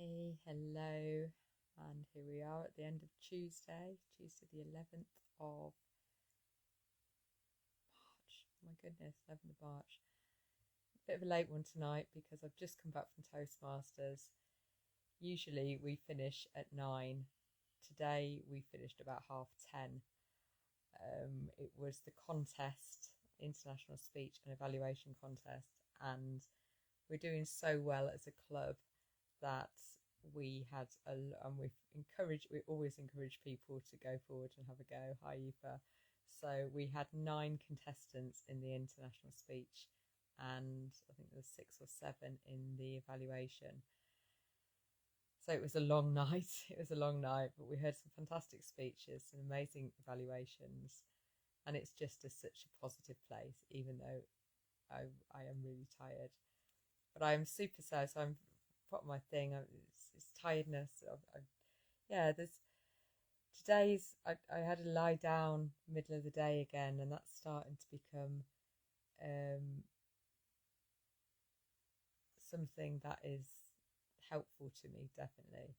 Hey, hello, and here we are at the end of Tuesday the 11th of March. Oh my goodness, 11th of March. Bit of a late one tonight because I've just come back from Toastmasters. Usually we finish at 9. Today we finished about 10:30. It was the contest, International Speech and Evaluation Contest, and we're doing so well as a club that we always encourage people to go forward and have a go. Hi, Aoife. So we had 9 contestants in the international speech, and I think there was 6 or 7 in the evaluation. So it was a long night. It was a long night, but we heard some fantastic speeches, some amazing evaluations, and it's just such a positive place, even though I am really tired. But I am super sad, so I'm put my thing. It's tiredness. Yeah, I had to lie down middle of the day again, and that's starting to become um, something that is helpful to me, definitely.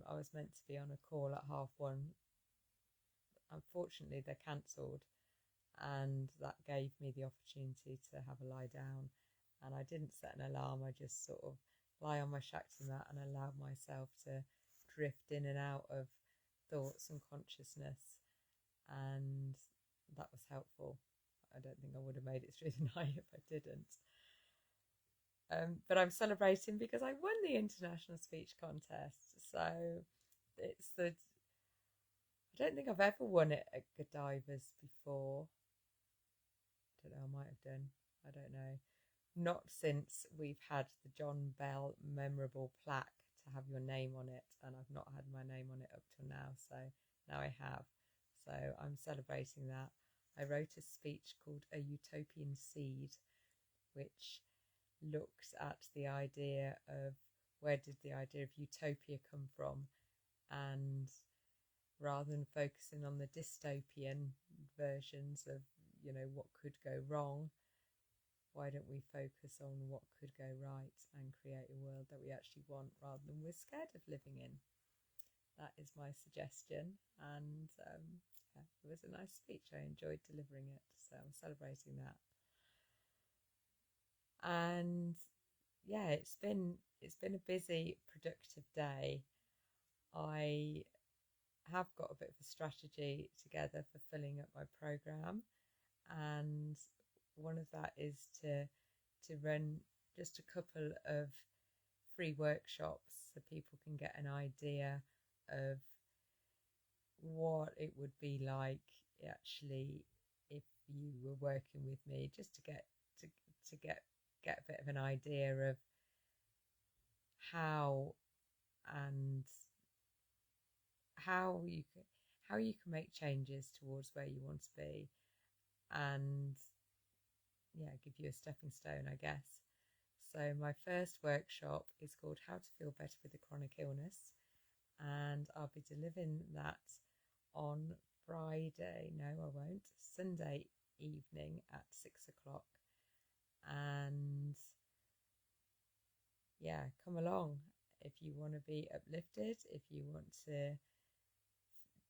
I was meant to be on a call at 1:30. Unfortunately, they're cancelled, and that gave me the opportunity to have a lie down. And I didn't set an alarm. I just sort of lie on my Shakti mat and allow myself to drift in and out of thoughts and consciousness, and that was helpful. I don't think I would have made it through the night if I didn't. But I'm celebrating because I won the international speech contest. So I don't think I've ever won it at Godiva's before. I don't know, I might have done. I don't know. Not since we've had the John Bell memorable plaque to have your name on it, and I've not had my name on it up till now, so now I have. So I'm celebrating that. I wrote a speech called A Utopian Seed, which looks at the idea of where did the idea of utopia come from, and rather than focusing on the dystopian versions of what could go wrong, why don't we focus on what could go right and create a world that we actually want rather than we're scared of living in? That is my suggestion, and yeah, it was a nice speech. I enjoyed delivering it, so I'm celebrating that. And yeah, it's been a busy, productive day. I have got a bit of a strategy together for filling up my program, and one of that is to run just a couple of free workshops so people can get an idea of what it would be like actually if you were working with me, just to get a bit of an idea of how and how you can make changes towards where you want to be, and yeah, give you a stepping stone, I guess. So my first workshop is called How to Feel Better with a Chronic Illness, and I'll be delivering that on Friday. No, I won't. Sunday evening at 6 o'clock. And yeah, come along if you want to be uplifted, if you want to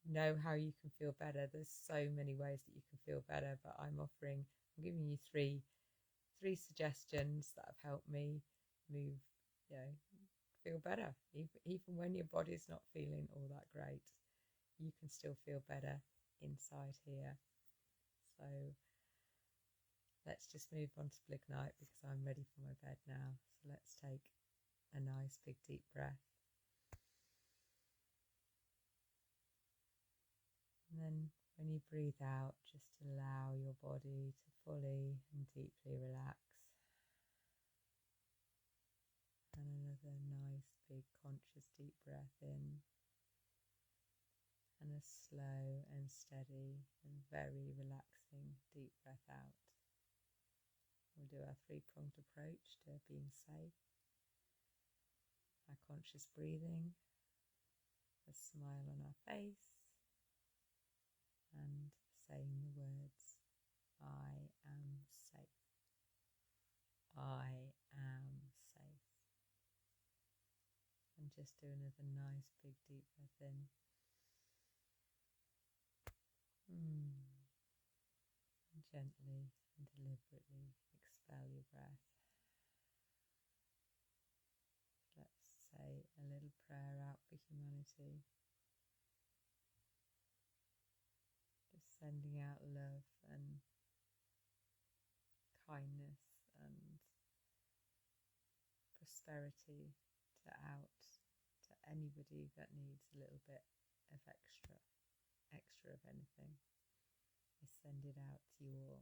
know how you can feel better. There's so many ways that you can feel better, but I'm giving you three suggestions that have helped me move, feel better. Even when your body's not feeling all that great, you can still feel better inside here. So let's just move on to Blig Night because I'm ready for my bed now. So let's take a nice big deep breath. And then when you breathe out, just allow your body to fully and deeply relax. And another nice big conscious deep breath in. And a slow and steady and very relaxing deep breath out. We'll do our 3-pronged approach to being safe. Our conscious breathing, a smile on our face, and saying the words, I am safe. I am safe. And just do another nice big deep breath in. And gently and deliberately expel your breath. Let's say a little prayer out for humanity. Just sending out love and kindness and prosperity to anybody that needs a little bit of extra of anything. I send it out to you all.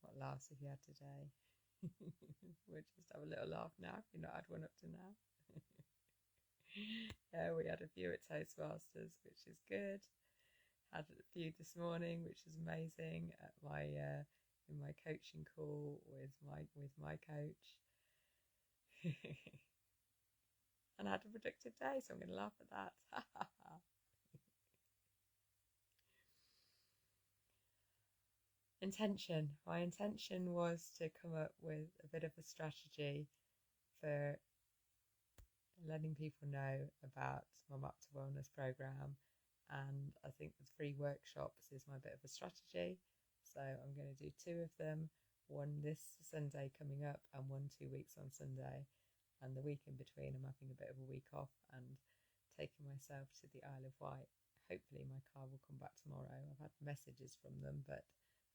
What laughs have you had today? We'll just have a little laugh now if you've not had one up to now. Yeah, we had a few at Toastmasters, which is good. Had a few this morning, which is amazing. At my in my coaching call with my coach, and I had a productive day, so I'm going to laugh at that. Intention. My intention was to come up with a bit of a strategy for letting people know about my Map to Wellness program, and I think the free workshops is my bit of a strategy. So I'm going to do 2 of them, one this Sunday coming up and one 2 weeks on Sunday, and the week in between I'm having a bit of a week off and taking myself to the Isle of Wight. Hopefully my car will come back tomorrow. I've had messages from them, but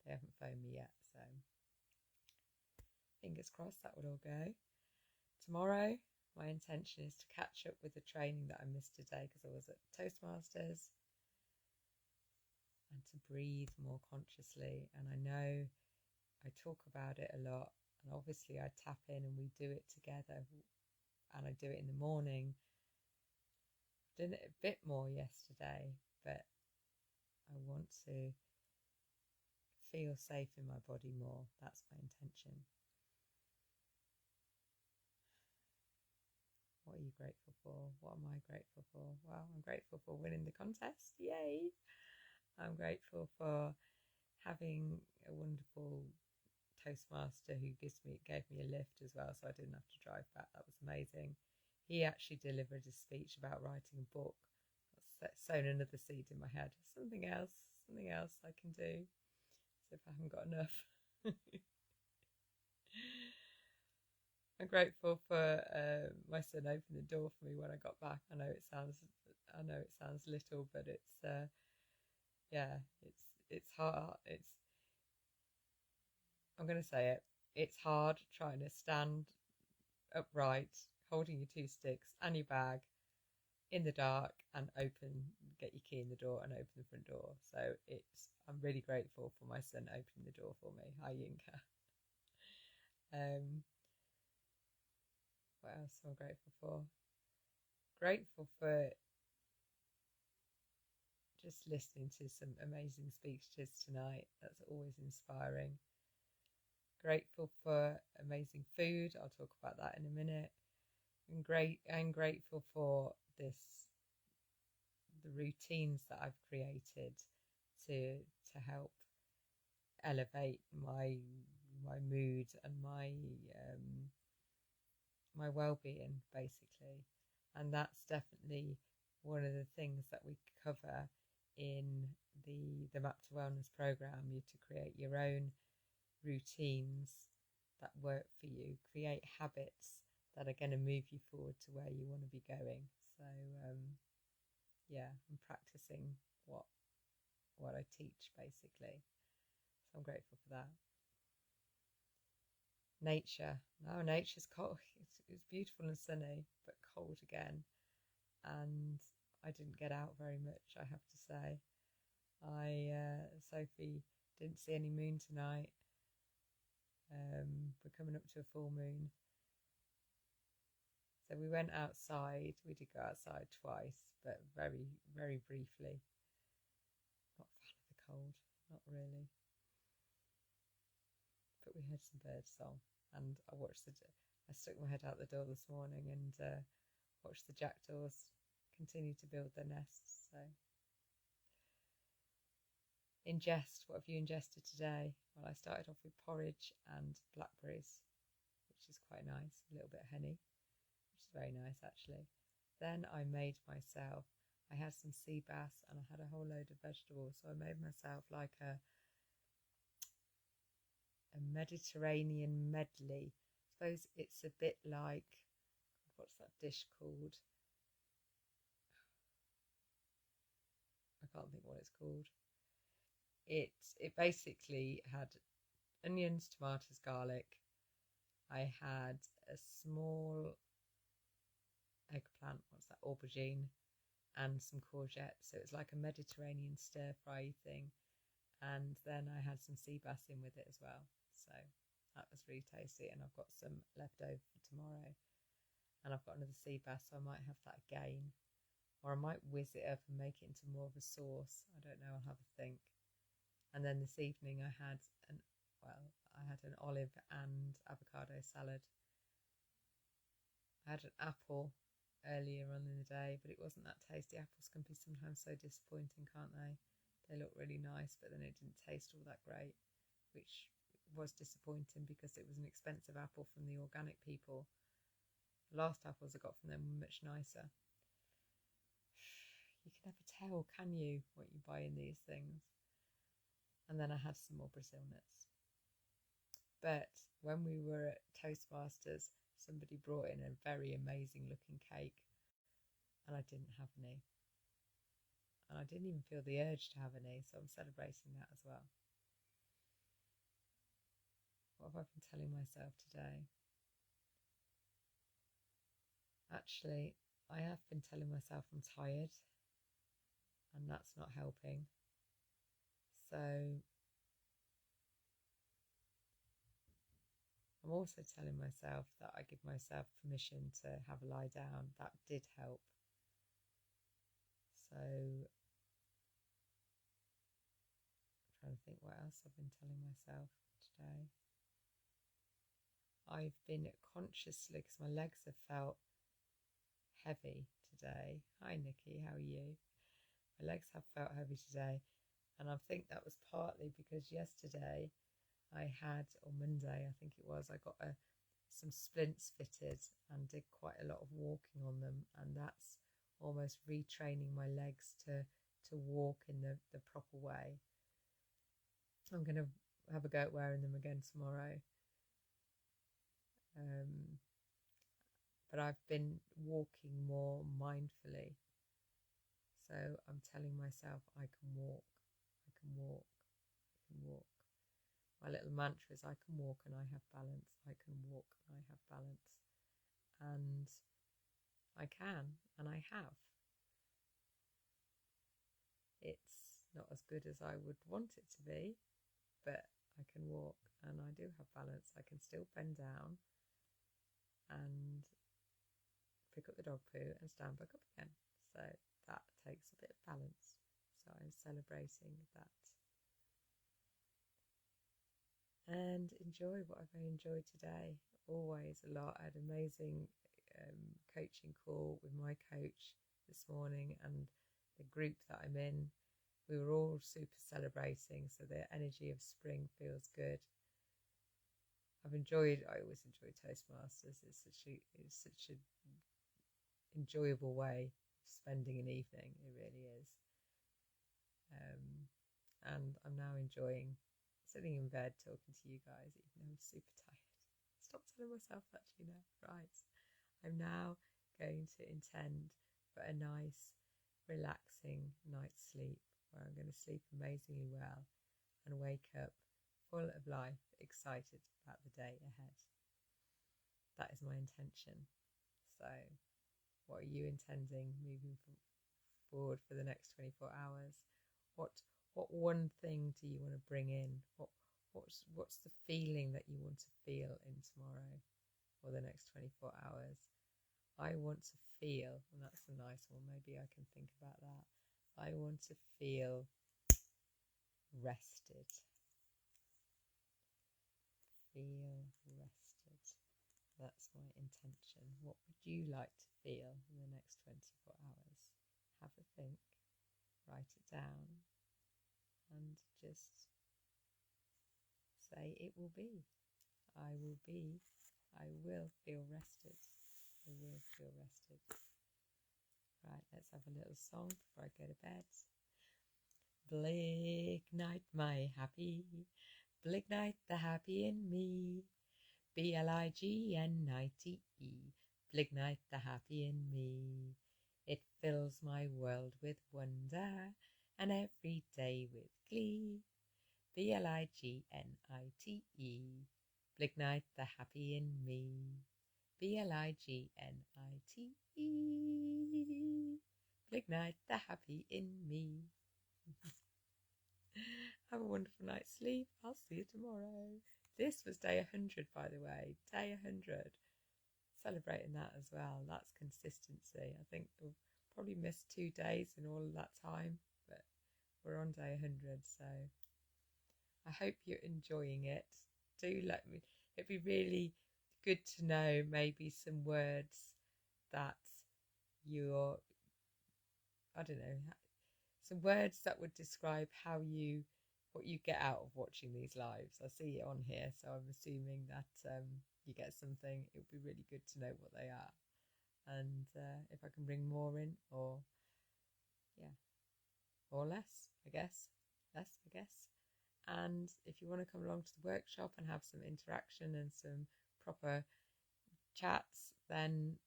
they haven't phoned me yet, so fingers crossed that would all go. Tomorrow, my intention is to catch up with the training that I missed today because I was at Toastmasters, and to breathe more consciously. And I know I talk about it a lot, and obviously I tap in and we do it together, and I do it in the morning. I've done it a bit more yesterday, but I want to feel safe in my body more. That's my intention. What are you grateful for? What am I grateful for? Well, I'm grateful for winning the contest. Yay! I'm grateful for having a wonderful Toastmaster who gave me a lift as well, so I didn't have to drive back. That was amazing. He actually delivered a speech about writing a book. That's sown another seed in my head. Something else I can do. So if I haven't got enough. I'm grateful for my son opened the door for me when I got back. I know it sounds little, but it's it's hard. I'm going to say it. It's hard trying to stand upright, holding your 2 sticks and your bag in the dark and get your key in the door and open the front door. So I'm really grateful for my son opening the door for me. Hi, Yinka. What else am I grateful for? Grateful for just listening to some amazing speeches tonight. That's always inspiring. Grateful for amazing food. I'll talk about that in a minute. I'm grateful for the routines that I've created to help elevate my mood and my well-being, basically. And that's definitely one of the things that we cover in the Map to Wellness program. You to create your own routines that work for you, create habits that are going to move you forward to where you want to be going. So I'm practicing what I teach, basically. So I'm grateful for that. Nature's cold. It's beautiful and sunny, but cold again, and I didn't get out very much, I have to say. Sophie didn't see any moon tonight. We're coming up to a full moon, so we went outside. We did go outside twice, but very, very briefly. Not a fan of the cold, not really. But we heard some bird song, and I stuck my head out the door this morning and watched the jackdaws continue to build their nests. So, what have you ingested today? Well, I started off with porridge and blackberries, which which is quite nice. A little bit of honey, which is very nice actually. Then I made myself, I had some sea bass and I had a whole load of vegetables. So I made myself like a Mediterranean medley. I suppose it's a bit like, what's that dish called? I can't think what it's called. It basically had onions, tomatoes, garlic. I had a small eggplant, what's that, aubergine, and some courgettes. So it was like a Mediterranean stir fry thing. And then I had some sea bass in with it as well. So that was really tasty. And I've got some left over for tomorrow. And I've got another sea bass, so I might have that again. Or I might whiz it up and make it into more of a sauce. I don't know, I'll have a think. And then this evening I had an olive and avocado salad. I had an apple earlier on in the day, but it wasn't that tasty. Apples can be sometimes so disappointing, can't they? They look really nice, but then it didn't taste all that great, which was disappointing because it was an expensive apple from the organic people. The last apples I got from them were much nicer. You can never tell, can you, what you buy in these things? And then I had some more Brazil nuts. But when we were at Toastmasters, somebody brought in a very amazing looking cake and I didn't have any. And I didn't even feel the urge to have any, so I'm celebrating that as well. What have I been telling myself today? Actually, I have been telling myself I'm tired, and that's not helping. So I'm also telling myself that I give myself permission to have a lie down. That did help. So I'm trying to think what else I've been telling myself today. I've been consciously, because my legs have felt heavy today. Hi Nikki, how are you? My legs have felt heavy today, and I think that was partly because yesterday I had, or Monday I think it was, I got some splints fitted and did quite a lot of walking on them, and that's almost retraining my legs to walk in the proper way. I'm going to have a go at wearing them again tomorrow. But I've been walking more mindfully. So I'm telling myself I can walk, I can walk, I can walk. My little mantra is I can walk and I have balance, I can walk and I have balance. And I can, and I have. It's not as good as I would want it to be, but I can walk and I do have balance. I can still bend down and pick up the dog poo and stand back up again. So that takes a bit of balance. So I'm celebrating that. And enjoy what I've enjoyed today. Always a lot. I had an amazing coaching call with my coach this morning and the group that I'm in. We were all super celebrating, so the energy of spring feels good. I always enjoy Toastmasters. It's such an enjoyable way of spending an evening. It really is. And I'm now enjoying sitting in bed talking to you guys, even though I'm super tired. Stop telling myself that, Gina. Right. I'm now going to intend for a nice, relaxing night's sleep where I'm going to sleep amazingly well and wake up full of life, excited about the day ahead. That is my intention. So what are you intending moving forward for the next 24 hours? What one thing do you want to bring in? What's the feeling that you want to feel in tomorrow or the next 24 hours? I want to feel, and that's a nice one, maybe I can think about that. I want to feel rested. Feel rested. That's my intention. What would you like to feel in the next 24 hours? Have a think, write it down, and just say it will be. I will be, I I will feel rested. I will feel rested. Right, let's have a little song before I go to bed. Blig night, my happy. Blig night, the happy in me. Blignite. Blig night, the happy in me. It fills my world with wonder and every day with glee. Blignite. Blig night, the happy in me. Blignite. Blig night, the happy in me. Have a wonderful night's sleep. I'll see you tomorrow. This was day 100, by the way. Day 100. Celebrating that as well. That's consistency. I think we'll probably missed 2 days in all of that time, but we're on day 100, so I hope you're enjoying it. Do let me. It'd be really good to know maybe some words that you're, I don't know, some words that would describe what you get out of watching these lives. I see it on here, so I'm assuming that you get something. It would be really good to know what they are, and if I can bring more in, or less, I guess. And if you want to come along to the workshop and have some interaction and some proper chats, then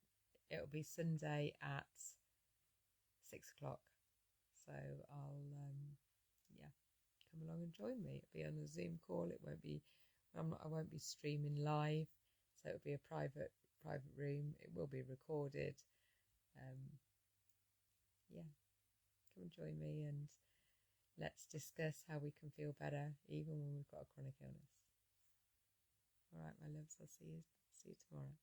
it'll be Sunday at 6 o'clock. So I'll come along and join me. It'll be on a Zoom call. It won't be I won't be streaming live, so it'll be a private room. It will be recorded. Come and join me and let's discuss how we can feel better even when we've got a chronic illness. All right, my loves, I'll see you tomorrow.